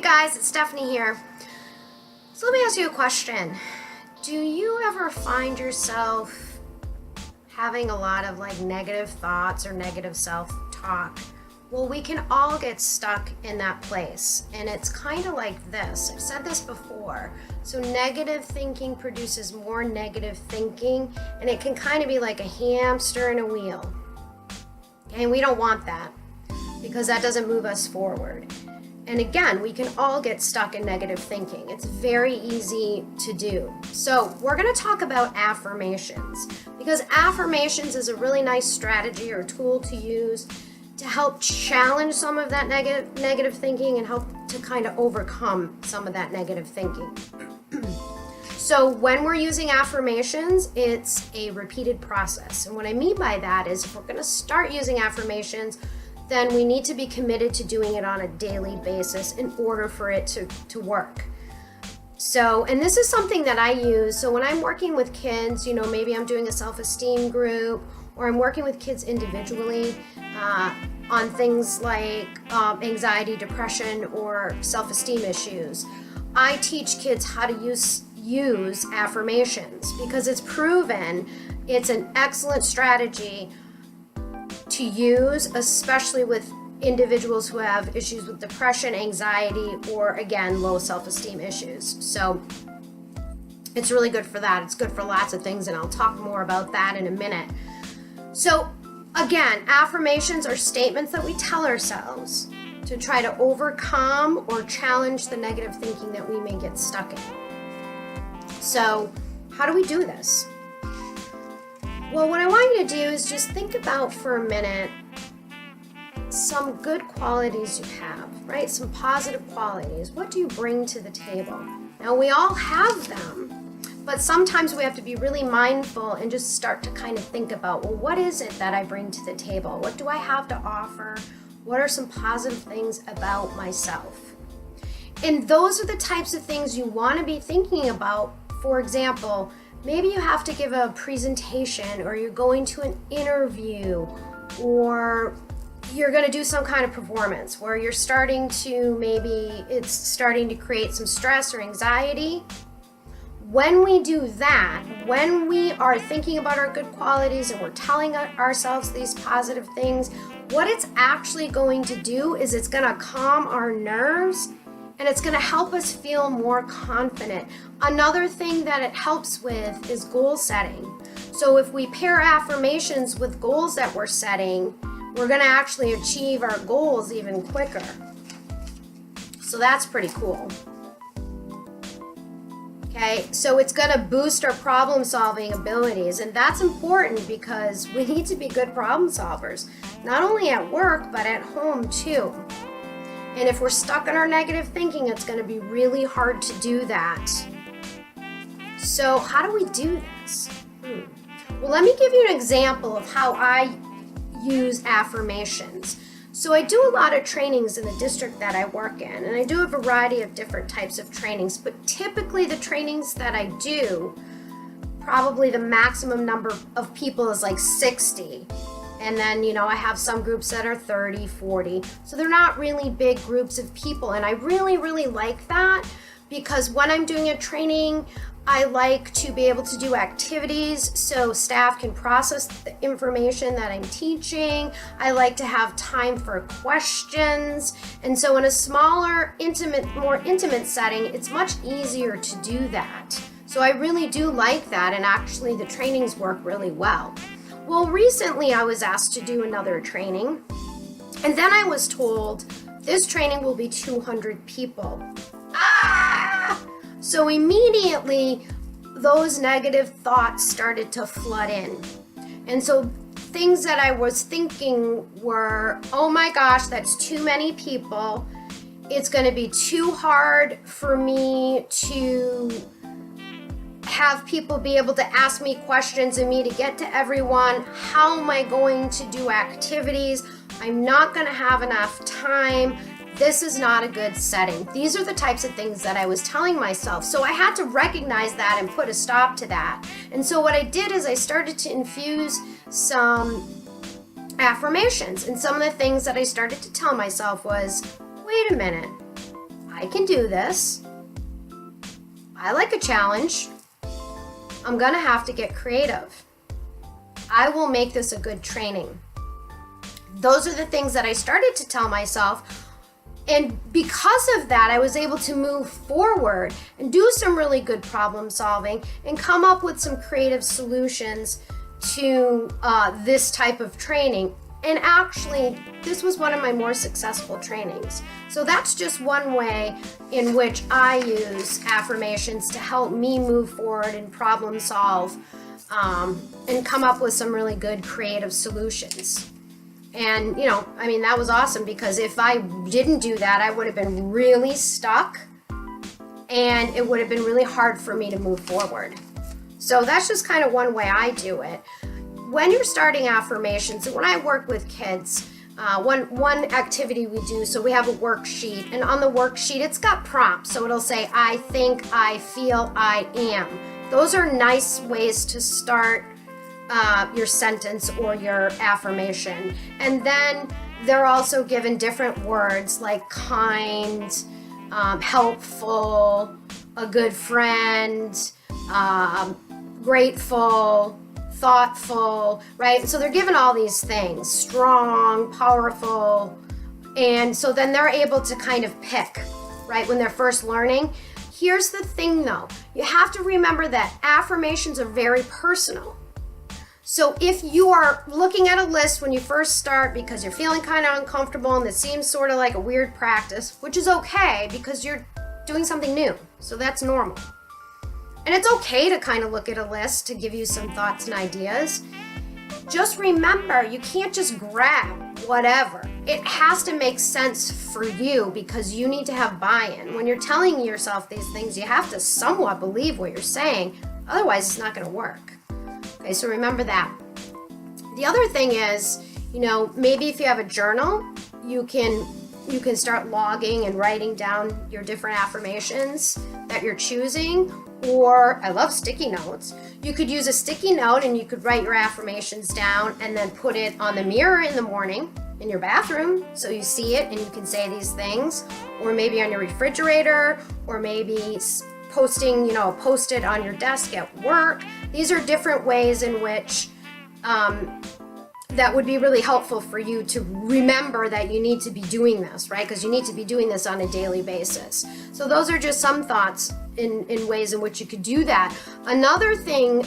guys, it's Stephanie here. So let me ask you a question. Do you ever find yourself having a lot of negative thoughts or negative self-talk? Well, we can all get stuck in that place, and it's kind of like this. I've said this before. So negative thinking produces more negative thinking, and it can kind of be like a hamster in a wheel. Okay, and we don't want that because that doesn't move us forward. And again, we can all get stuck in negative thinking. It's very easy to do. So we're going to talk about affirmations, because affirmations is a really nice strategy or tool to use to help challenge some of that negative thinking and help to kind of overcome some of that negative thinking. So when we're using affirmations, it's a repeated process. And what I mean by that is if we're going to start using affirmations, then we need to be committed to doing it on a daily basis in order for it to work. So, and this is something that I use. So when I'm working with kids, maybe I'm doing a self-esteem group, or I'm working with kids individually on things like anxiety, depression, or self-esteem issues, I teach kids how to use affirmations because it's proven it's an excellent strategy to use, especially with individuals who have issues with depression, anxiety, or again, low self-esteem issues. So it's really good for that. It's good for lots of things, and I'll talk more about that in a minute. So again, affirmations are statements that we tell ourselves to try to overcome or challenge the negative thinking that we may get stuck in. So how do we do this? Well, what I want you to do is just think about for a minute some good qualities you have, right? Some positive qualities. What do you bring to the table? Now, we all have them, but sometimes we have to be really mindful and just start to kind of think about, well, what is it that I bring to the table? What do I have to offer? What are some positive things about myself? And those are the types of things you want to be thinking about. For example, maybe you have to give a presentation, or you're going to an interview, or you're going to do some kind of performance where you're starting to create some stress or anxiety. When we do that, when we are thinking about our good qualities and we're telling ourselves these positive things, what it's actually going to do is it's going to calm our nerves, and it's going to help us feel more confident. Another thing that it helps with is goal setting. So if we pair affirmations with goals that we're setting, we're going to actually achieve our goals even quicker. So that's pretty cool. Okay, so it's going to boost our problem-solving abilities, and that's important because we need to be good problem solvers, not only at work, but at home too. And if we're stuck in our negative thinking, it's going to be really hard to do that. So how do we do this? Well, let me give you an example of how I use affirmations. So I do a lot of trainings in the district that I work in, and I do a variety of different types of trainings, but typically the trainings that I do, probably the maximum number of people is like 60. And then, I have some groups that are 30, 40. So they're not really big groups of people. And I really, really like that, because when I'm doing a training, I like to be able to do activities so staff can process the information that I'm teaching. I like to have time for questions. And so in a smaller, more intimate setting, it's much easier to do that. So I really do like that. And actually the trainings work really well. Well, recently I was asked to do another training, and then I was told this training will be 200 people. So immediately those negative thoughts started to flood in. And so things that I was thinking were, oh my gosh, that's too many people. It's going to be too hard for me to have people be able to ask me questions and me to get to everyone. How am I going to do activities? I'm not going to have enough time. This is not a good setting. These are the types of things that I was telling myself. So I had to recognize that and put a stop to that. And so what I did is I started to infuse some affirmations. And some of the things that I started to tell myself was, wait a minute, I can do this. I like a challenge. I'm gonna have to get creative. I will make this a good training. Those are the things that I started to tell myself. And because of that, I was able to move forward and do some really good problem solving and come up with some creative solutions to this type of training. And actually, this was one of my more successful trainings. So that's just one way in which I use affirmations to help me move forward and problem solve and come up with some really good creative solutions. And, I mean, that was awesome, because if I didn't do that, I would have been really stuck and it would have been really hard for me to move forward. So that's just kind of one way I do it. When you're starting affirmations, when I work with kids, one activity we do, so we have a worksheet, and on the worksheet, it's got prompts. So it'll say, I think, I feel, I am. Those are nice ways to start your sentence or your affirmation. And then they're also given different words like kind, helpful, a good friend, grateful, thoughtful, right? So they're given all these things, strong, powerful. And so then they're able to kind of pick, right, when they're first learning. Here's the thing though, you have to remember that affirmations are very personal. So if you are looking at a list when you first start because you're feeling kind of uncomfortable and it seems sort of like a weird practice, which is okay because you're doing something new, so that's normal. And it's okay to kind of look at a list to give you some thoughts and ideas. Just remember, you can't just grab whatever. It has to make sense for you because you need to have buy-in. When you're telling yourself these things, you have to somewhat believe what you're saying, otherwise it's not going to work. Okay, so remember that. The other thing is, maybe if you have a journal, you can start logging and writing down your different affirmations that you're choosing. Or I love sticky notes. You could use a sticky note and you could write your affirmations down and then put it on the mirror in the morning in your bathroom so you see it and you can say these things. Or maybe on your refrigerator, or maybe posting, a post-it on your desk at work. These are different ways in which that would be really helpful for you to remember that you need to be doing this, right? Because you need to be doing this on a daily basis. So those are just some thoughts in ways in which you could do that. Another thing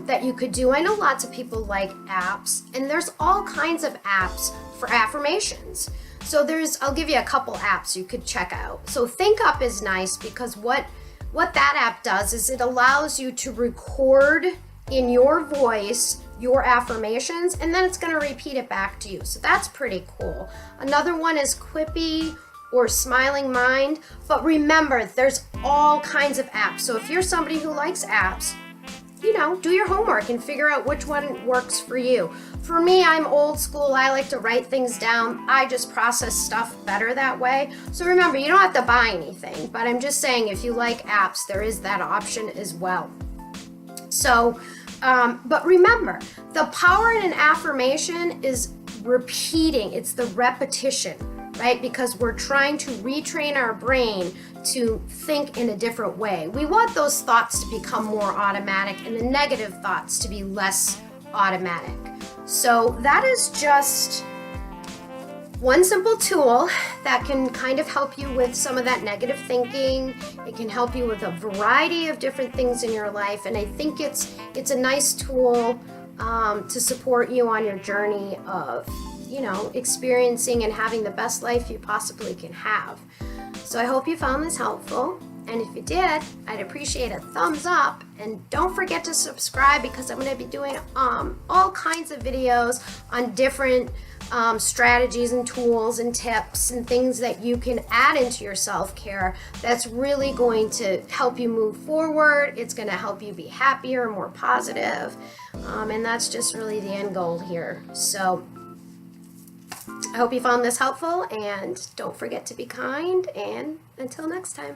that you could do, I know lots of people like apps, and there's all kinds of apps for affirmations. So I'll give you a couple apps you could check out. So ThinkUp is nice because what that app does is it allows you to record in your voice your affirmations, and then it's going to repeat it back to you. So that's pretty cool. Another one is Quippy or Smiling Mind. But remember, there's all kinds of apps. So if you're somebody who likes apps, do your homework and figure out which one works for you. For me, I'm old school. I like to write things down. I just process stuff better that way. So remember, you don't have to buy anything, but I'm just saying if you like apps, there is that option as well. So, but remember, the power in an affirmation is repeating. It's the repetition, right? Because we're trying to retrain our brain to think in a different way. We want those thoughts to become more automatic and the negative thoughts to be less automatic. So that is just one simple tool that can kind of help you with some of that negative thinking. It can help you with a variety of different things in your life, and I think it's a nice tool to support you on your journey of experiencing and having the best life you possibly can have. So I hope you found this helpful, and if you did, I'd appreciate a thumbs up, and don't forget to subscribe because I'm going to be doing all kinds of videos on different strategies and tools and tips and things that you can add into your self-care that's really going to help you move forward. It's going to help you be happier, more positive, and that's just really the end goal here. So I hope you found this helpful, and don't forget to be kind, and until next time.